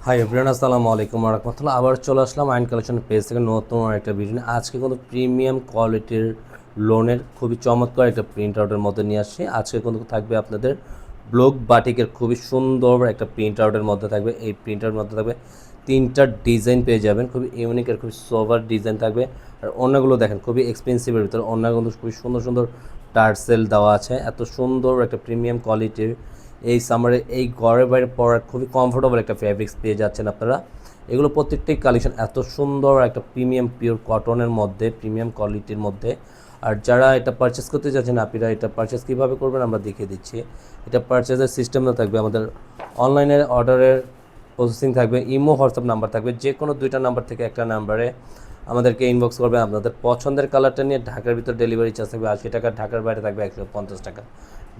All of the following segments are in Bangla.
হাই এভরিওয়ান, আসসালামু আলাইকুম ওয়া রাহমাতুল্লাহ। আবার চলে আসলাম আইন কালেকশন পেজ থেকে নতুন একটা ভিডিও নিয়ে। আজকে কিন্তু প্রিমিয়াম কোয়ালিটির লোনের খুবই চমৎকার একটা প্রিন্ট আউটের মধ্যে নিয়ে আসছি। আজকে কিন্তু থাকবে আপনাদের ব্লক বাটিকের খুবই সুন্দর একটা প্রিন্ট আউটের মধ্যে থাকবে। এই প্রিন্ট আউটের মধ্যে থাকবে তিনটা ডিজাইন পেয়ে যাবেন, খুবই ইউনিক আর খুবই সোভার ডিজাইন থাকবে। আর অন্যগুলো দেখেন খুবই এক্সপেন্সিভের ভিতরে, অন্যগুলো খুবই সুন্দর সুন্দর টার্সেল দেওয়া আছে। এত সুন্দর একটা প্রিমিয়াম কোয়ালিটির এই সামারে এই ঘরে বাইরে পরার খুবই কমফোর্টেবল একটা ফ্যাব্রিক্স পেয়ে যাচ্ছেন আপনারা। এগুলো প্রত্যেকটাই কালেকশন এত সুন্দর একটা প্রিমিয়াম পিওর কটনের মধ্যে, প্রিমিয়াম কোয়ালিটির মধ্যে। আর যারা এটা পারচেস করতে চাচ্ছেন, আপনারা এটা পারচেস কীভাবে করবেন আমরা দেখিয়ে দিচ্ছি। এটা পারচেসের সিস্টেমটা থাকবে আমাদের অনলাইনের অর্ডারের প্রসেসিং থাকবে, ইমো হোয়াটসঅ্যাপ নাম্বার থাকবে, যে কোনো দুইটা নাম্বার থেকে একটা নাম্বারে আমাদেরকে ইনবক্স করবেন। আপনাদের পছন্দের কালারটা নিয়ে ঢাকার ভিতর ডেলিভারি চার্জ থাকবে 80 টাকা, ঢাকার বাইরে থাকবে 150 টাকা।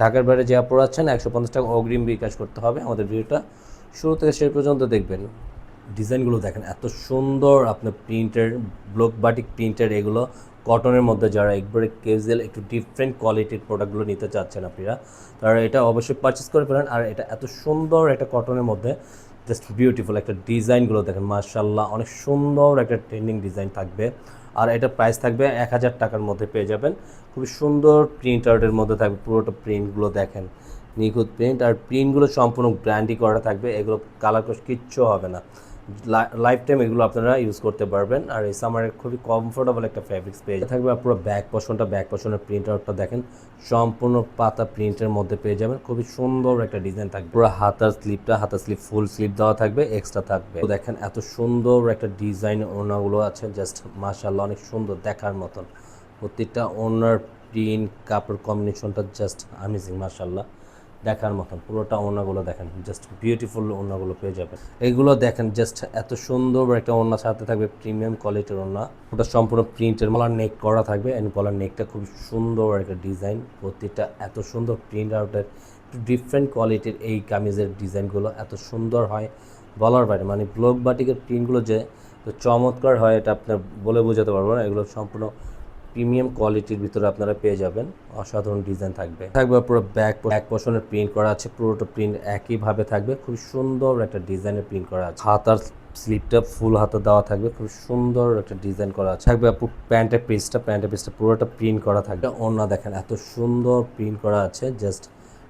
ঢাকার বাইরে যে আপনারা আছেন 150 টাকা অগ্রিম বিকাশ করতে হবে। আমাদের ভিডিওটা শুরু থেকে শেষ পর্যন্ত দেখবেন। ডিজাইনগুলো দেখেন এত সুন্দর, আপনার প্রিন্টের ব্লক বাটিক প্রিন্টের, এগুলো কটনের মধ্যে যারা একবারে ক্যাজুয়াল একটু ডিফারেন্ট কোয়ালিটির প্রোডাক্টগুলো নিতে চাচ্ছেন আপনারা, তারা এটা অবশ্যই পারচেস করে ফেলেন। আর এটা এত সুন্দর একটা কটনের মধ্যে, জাস্ট বিউটিফুল একটা ডিজাইনগুলো দেখেন, মাশাআল্লাহ অনেক সুন্দর একটা ট্রেন্ডিং ডিজাইন থাকবে। আর এটা প্রাইস থাকবে 1000 টাকার মধ্যে পেয়ে যাবেন। খুবই সুন্দর প্রিন্ট আউটের মধ্যে থাকবে, পুরোটা প্রিন্টগুলো দেখেন নিখুঁত প্রিন্ট। আর প্রিন্টগুলো সম্পূর্ণ ব্র্যান্ডই করা থাকবে, এগুলো কালার কোশ কিচ্ছু হবে না, লাইফ টাইম এগুলো আপনারা ইউজ করতে পারবেন। আর এই সামারের খুবই কমফোর্টেবল একটা ফ্যাব্রিক্স পেয়ে থাকবে। আর পুরো ব্যাক পশনের প্রিন্ট আউটটা দেখেন, সম্পূর্ণ পাতা প্রিন্টের মধ্যে পেয়ে যাবেন। খুবই সুন্দর একটা ডিজাইন থাকবে। পুরো হাতার স্লিপ ফুল স্লিপ দেওয়া থাকবে, এক্সট্রা থাকবে। তো দেখেন এত সুন্দর একটা ডিজাইন ওনাগুলো আছে, জাস্ট মাশাআল্লাহ অনেক সুন্দর দেখার মতন। প্রত্যেকটা ওনার প্রিন্ট কাপড় কম্বিনেশনটা জাস্ট আমেজিং, মাশাআল্লাহ দেখার মতন। পুরোটা ওড়নাগুলো দেখেন, জাস্ট বিউটিফুল ওড়নাগুলো পেয়ে যাবেন। এগুলো দেখেন জাস্ট এত সুন্দর একটা ওড়না, সাথে থাকবে প্রিমিয়াম কোয়ালিটির ওড়না। ওটা সম্পূর্ণ প্রিন্টের, গলার নেক করা থাকবে। এন্ড গলার নেকটা খুব সুন্দর একটা ডিজাইন, প্রতিটা এত সুন্দর প্রিন্ট আউটের, একটু ডিফারেন্ট কোয়ালিটির এই কামিজের ডিজাইনগুলো এত সুন্দর হয় বলার বাইরে। মানে ব্লক বাটিকের প্রিন্টগুলো যে তো চমৎকার হয়, এটা আপনার বলে বোঝাতে পারবো না। এগুলো সম্পূর্ণ প্রিমিয়াম কোয়ালিটির ভিতরে আপনারা পেয়ে যাবেন, অসাধারণ ডিজাইন থাকবে। পুরো ব্যাক পশনের প্রিন্ট করা আছে, পুরোটা প্রিন্ট একইভাবে থাকবে, খুব সুন্দর একটা ডিজাইনের প্রিন্ট করা আছে। হাতার স্লিপটা ফুল হাতা দেওয়া থাকবে, খুব সুন্দর একটা ডিজাইন করা আছে। থাকবে আপু প্যান্টের পিসটা পুরোটা প্রিন্ট করা থাকবে। ওড়না দেখেন এত সুন্দর প্রিন্ট করা আছে, জাস্ট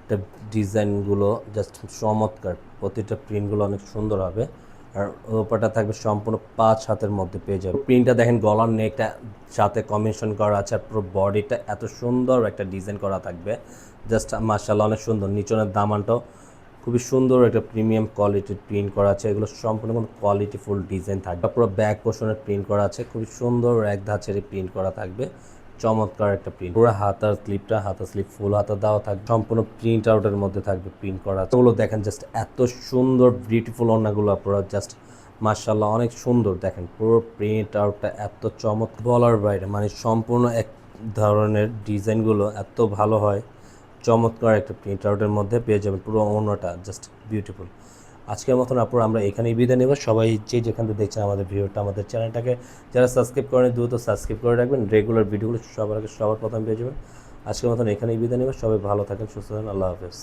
এটা ডিজাইনগুলো জাস্ট চমৎকার, প্রতিটা প্রিন্টগুলো অনেক সুন্দর হবে। আর ওপাটা থাকবে সম্পূর্ণ 5 হাতের মধ্যে পেয়ে যাবে। প্রিন্টটা দেখেন, গলার নেকটা সাথে কম্বিনেশন করা আছে, আর পুরো বডিটা এত সুন্দর একটা ডিজাইন করা থাকবে, জাস্ট মাশাআল্লাহ অনেক সুন্দর। নিচনের দামানটাও খুবই সুন্দর একটা প্রিমিয়াম কোয়ালিটির প্রিন্ট করা আছে। এগুলো সম্পূর্ণ কোনো কোয়ালিটিফুল ডিজাইন থাকবে। পুরো ব্যাক পোর্শনের প্রিন্ট করা আছে, খুবই সুন্দর এক ধাঁচের প্রিন্ট করা থাকবে, চমৎকার একটা প্রিন্ট। পুরো হাতার স্লিপ ফুল হাতা দেওয়া থাকবে, সম্পূর্ণ প্রিন্ট আউটের মধ্যে থাকবে প্রিন্ট করা। ওগুলো দেখেন জাস্ট এত সুন্দর বিউটিফুল ওড়নাগুলো, আপনারা জাস্ট মাশাআল্লাহ অনেক সুন্দর দেখেন। পুরো প্রিন্ট আউটটা এত চমৎকার বলার বাইরে, মানে সম্পূর্ণ এক ধরনের ডিজাইনগুলো এত ভালো হয়, চমৎকার একটা প্রিন্ট আউটের মধ্যে পেয়ে যাবেন। পুরো ওড়নাটা জাস্ট বিউটিফুল। আজকের মতন আপনারা আমরা এখানেই বিদায় নেব। সবাই যে যেখান থেকে দেখছেন আমাদের ভিডিওটা, আমাদের চ্যানেলটাকে যারা সাবস্ক্রাইব করেন দ্রুত সাবস্ক্রাইব করে রাখবেন, রেগুলার ভিডিওগুলো সবার আগে সবার প্রথম পেয়ে যাবেন। আজকের মতন এখানেই বিদায় নেব। সবাই ভালো থাকেন, সুস্থ থাকেন, আল্লাহ হাফেজ।